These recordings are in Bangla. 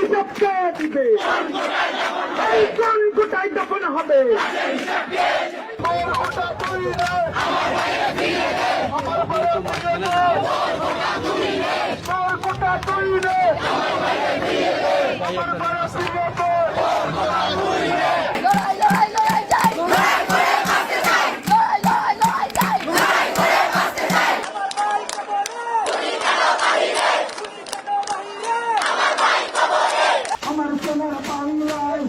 হিসাব কে দিবে? এই কোন কোটায় দফন হবে? আমার সোনার বাংলায়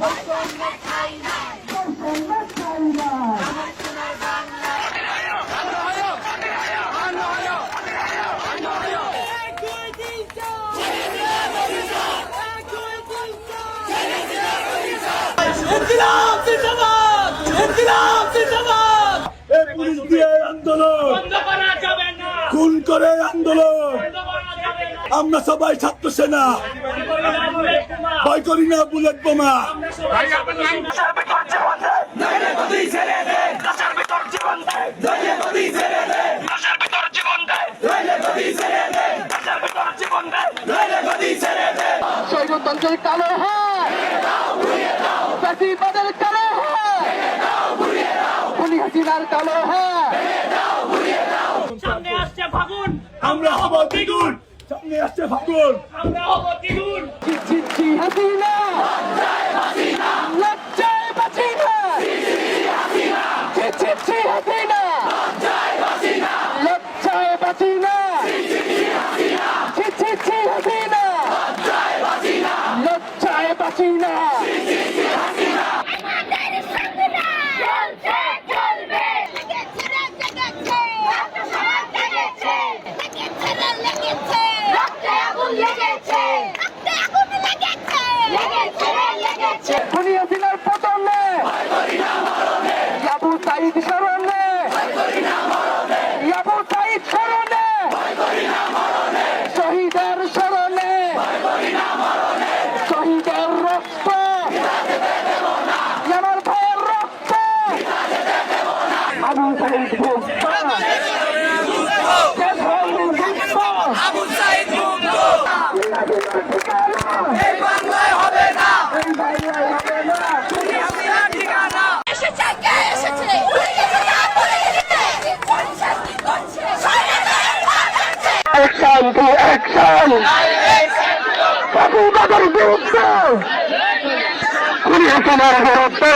পুলিশ দিয়ে আন্দোলন খুন করে আন্দোলন। আমরা সবাই ছাত্র সেনা, ভয় করি না বুলেট বোমা। স্বৈরতন্ত্রের কালো হাত, ফ্যাসিবাদের কালো হাত, খুনি হাসিনার কালো হাত। সামনে আসছে ফাগুন, আমরা হব দ্বিগুণ। সামনে আসছে ফাগুন, আমরা হব দ্বিগুণ। ছি হাসিনা, লজ্জায় বাঁচি না। ছি হাসিনা, লজ্জায় বাঁচি না। ছি হাসিনা, লজ্জায় বাঁচি না। খুনি হাসিনার পতনে আবু সাইদ স্মরণে, আবু সাইদ স্মরণে, শহীদের স্মরণে, শহীদের রক্ত, আমার ভাইয়ের রক্ত, আবু সাইদ মুক্ত, আবু সাইদ মুক্ত। এই বাংলায় হবে না, এই বাংলায় হবে না। খুনি হাসিনার ঠিকানা। এসেছে কে এসেছে? অ্যাকশন টু অ্যাকশন, ফাগুন বাজার বিরুদ্ধে, খুনি হাসিনার বিরুদ্ধে।